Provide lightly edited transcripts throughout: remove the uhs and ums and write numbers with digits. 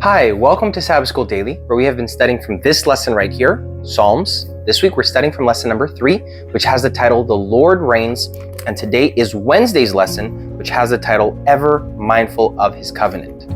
Hi, welcome to Sabbath School Daily, where we have been studying from this lesson right here, Psalms. This week we're studying from lesson number 3, which has the title, The Lord Reigns, and today is Wednesday's lesson, which has the title, Ever Mindful of His Covenant.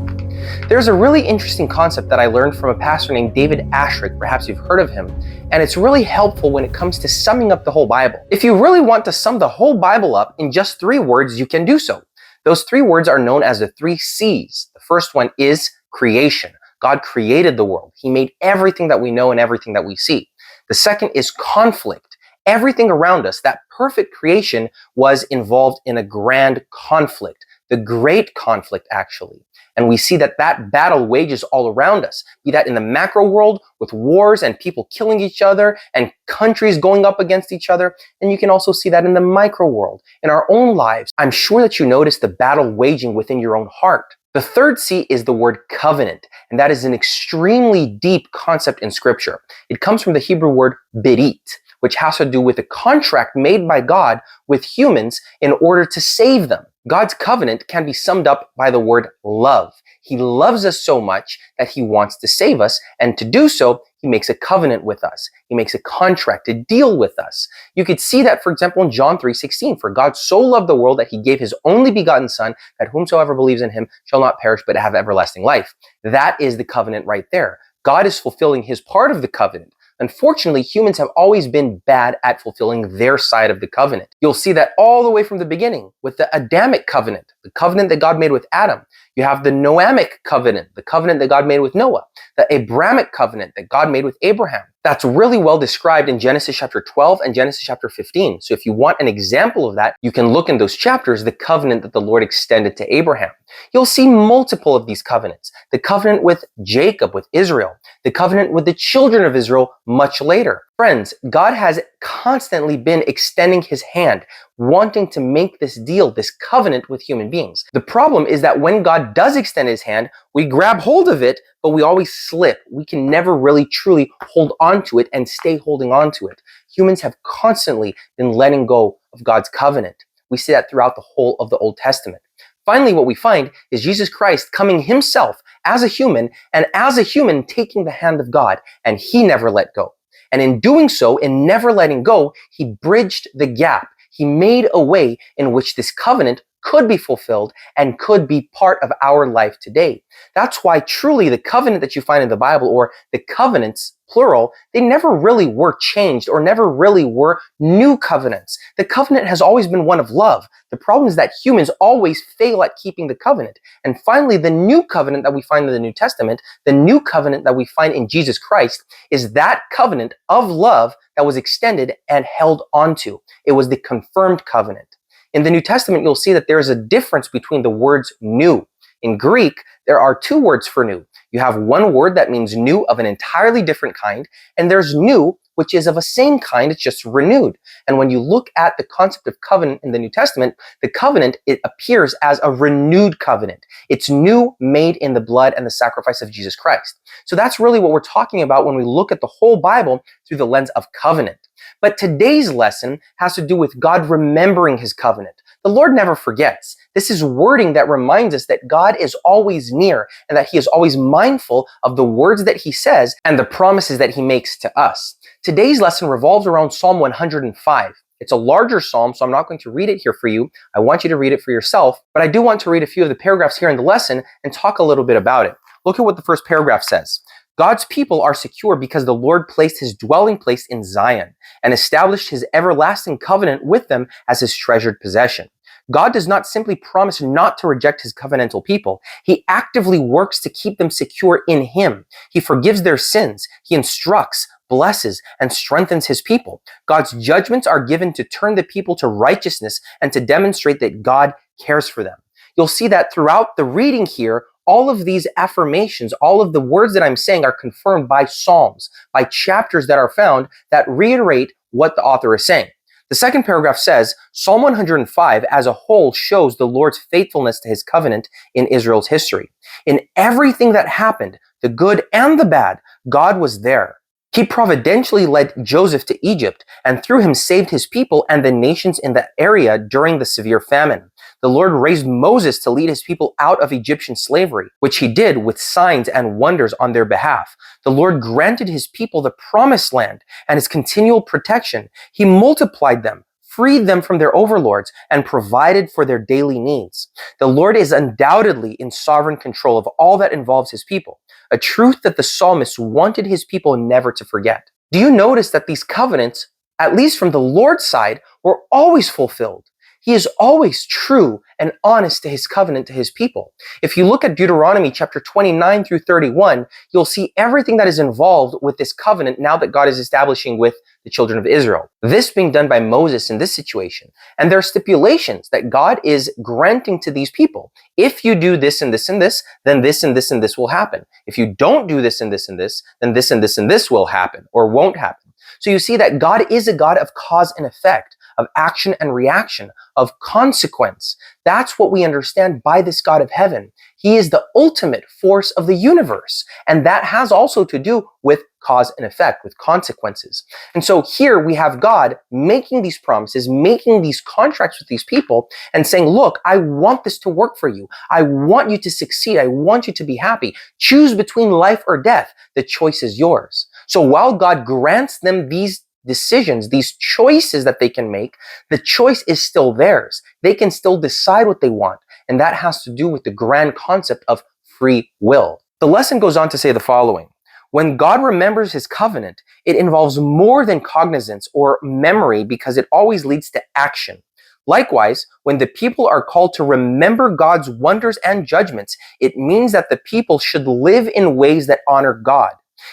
There's a really interesting concept that I learned from a pastor named David Ashrick, perhaps you've heard of him, and it's really helpful when it comes to summing up the whole Bible. If you really want to sum the whole Bible up in just 3 words, you can do so. Those 3 words are known as the 3 C's. The first one is creation. God created the world. He made everything that we know and everything that we see. The second is conflict. Everything around us, that perfect creation, was involved in a grand conflict, the great conflict actually. And we see that battle wages all around us, be that in the macro world with wars and people killing each other and countries going up against each other. And you can also see that in the micro world, in our own lives. I'm sure that you notice the battle waging within your own heart. The third C is the word covenant, and that is an extremely deep concept in Scripture. It comes from the Hebrew word berit, which has to do with a contract made by God with humans in order to save them. God's covenant can be summed up by the word love. He loves us so much that he wants to save us, and to do so, he makes a covenant with us. He makes a contract, a deal with us. You could see that, for example, in John 3:16, for God so loved the world that he gave his only begotten Son, that whomsoever believes in him shall not perish but have everlasting life. That is the covenant right there. God is fulfilling his part of the covenant. Unfortunately, humans have always been bad at fulfilling their side of the covenant. You'll see that all the way from the beginning with the Adamic covenant, the covenant that God made with Adam. You have the Noamic covenant, the covenant that God made with Noah, the Abrahamic covenant that God made with Abraham. That's really well described in Genesis chapter 12 and Genesis chapter 15. So if you want an example of that, you can look in those chapters, the covenant that the Lord extended to Abraham. You'll see multiple of these covenants. The covenant with Jacob, with Israel, the covenant with the children of Israel much later. Friends, God has constantly been extending his hand, wanting to make this deal, this covenant with human beings. The problem is that when God does extend his hand, we grab hold of it, but we always slip. We can never really truly hold on to it and stay holding on to it. Humans have constantly been letting go of God's covenant. We see that throughout the whole of the Old Testament. Finally, what we find is Jesus Christ coming himself as a human, and as a human taking the hand of God, and he never let go. And in doing so, in never letting go, he bridged the gap. He made a way in which this covenant could be fulfilled and could be part of our life today. That's why truly the covenant that you find in the Bible, or the covenants, plural, they never really were changed or never really were new covenants. The covenant has always been one of love. The problem is that humans always fail at keeping the covenant. And finally, the new covenant that we find in the New Testament, the new covenant that we find in Jesus Christ, is that covenant of love that was extended and held onto. It was the confirmed covenant. In the New Testament, you'll see that there is a difference between the words new. In Greek, there are 2 words for new. You have one word that means new of an entirely different kind, and there's new, which is of a same kind, it's just renewed. And when you look at the concept of covenant in the New Testament, the covenant, it appears as a renewed covenant. It's new, made in the blood and the sacrifice of Jesus Christ. So that's really what we're talking about when we look at the whole Bible through the lens of covenant. But today's lesson has to do with God remembering his covenant. The Lord never forgets. This is wording that reminds us that God is always near and that he is always mindful of the words that he says and the promises that he makes to us. Today's lesson revolves around Psalm 105. It's a larger psalm, so I'm not going to read it here for you. I want you to read it for yourself, but I do want to read a few of the paragraphs here in the lesson and talk a little bit about it. Look at what the first paragraph says. God's people are secure because the Lord placed his dwelling place in Zion and established his everlasting covenant with them as his treasured possession. God does not simply promise not to reject his covenantal people. He actively works to keep them secure in him. He forgives their sins. He instructs, blesses, and strengthens his people. God's judgments are given to turn the people to righteousness and to demonstrate that God cares for them. You'll see that throughout the reading here, all of these affirmations, all of the words that I'm saying are confirmed by Psalms, by chapters that are found that reiterate what the author is saying. The second paragraph says, Psalm 105 as a whole shows the Lord's faithfulness to his covenant in Israel's history. In everything that happened, the good and the bad, God was there. He providentially led Joseph to Egypt and through him saved his people and the nations in that area during the severe famine. The Lord raised Moses to lead his people out of Egyptian slavery, which he did with signs and wonders on their behalf. The Lord granted his people the promised land and his continual protection. He multiplied them, freed them from their overlords, and provided for their daily needs. The Lord is undoubtedly in sovereign control of all that involves his people, a truth that the psalmist wanted his people never to forget. Do you notice that these covenants, at least from the Lord's side, were always fulfilled? He is always true and honest to his covenant to his people. If you look at Deuteronomy chapter 29 through 31, you'll see everything that is involved with this covenant now that God is establishing with the children of Israel. This being done by Moses in this situation. And there are stipulations that God is granting to these people. If you do this and this and this, then this and this and this will happen. If you don't do this and this and this, then this and this and this will happen or won't happen. So you see that God is a God of cause and effect, of action and reaction, of consequence. That's what we understand by this God of heaven. He is the ultimate force of the universe. And that has also to do with cause and effect, with consequences. And so here we have God making these promises, making these contracts with these people and saying, look, I want this to work for you. I want you to succeed. I want you to be happy. Choose between life or death. The choice is yours. So while God grants them these decisions, these choices that they can make, the choice is still theirs. They can still decide what they want. And that has to do with the grand concept of free will. The lesson goes on to say the following. When God remembers his covenant, it involves more than cognizance or memory because it always leads to action. Likewise, when the people are called to remember God's wonders and judgments, it means that the people should live in ways that honor God.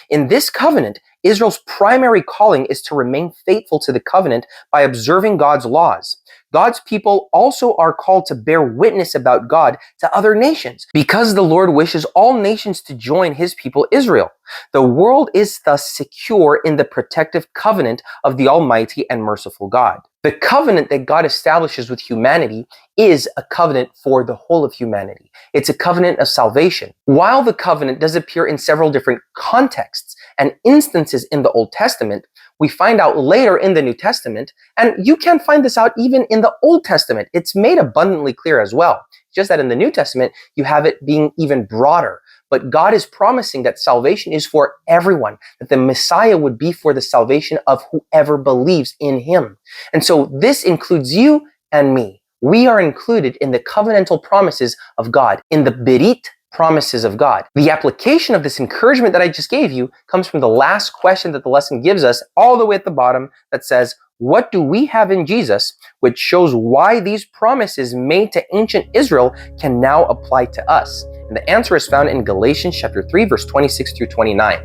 In this covenant, Israel's primary calling is to remain faithful to the covenant by observing God's laws. God's people also are called to bear witness about God to other nations because the Lord wishes all nations to join his people Israel. The world is thus secure in the protective covenant of the Almighty and merciful God. The covenant that God establishes with humanity is a covenant for the whole of humanity. It's a covenant of salvation. While the covenant does appear in several different contexts and instances in the Old Testament, we find out later in the New Testament, and you can find this out even in the Old Testament. It's made abundantly clear as well. Just that in the New Testament, you have it being even broader. But God is promising that salvation is for everyone, that the Messiah would be for the salvation of whoever believes in him. And so this includes you and me. We are included in the covenantal promises of God, in the Berit promises of God. The application of this encouragement that I just gave you comes from the last question that the lesson gives us all the way at the bottom that says, what do we have in Jesus, which shows why these promises made to ancient Israel can now apply to us? And the answer is found in Galatians chapter 3, verse 26 through 29.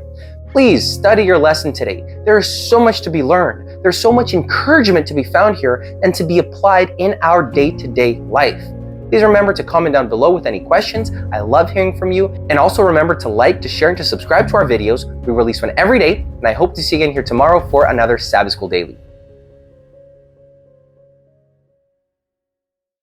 Please study your lesson today. There is so much to be learned. There's so much encouragement to be found here and to be applied in our day-to-day life. Please remember to comment down below with any questions. I love hearing from you. And also remember to like, to share, and to subscribe to our videos. We release one every day, and I hope to see you again here tomorrow for another Sabbath School Daily.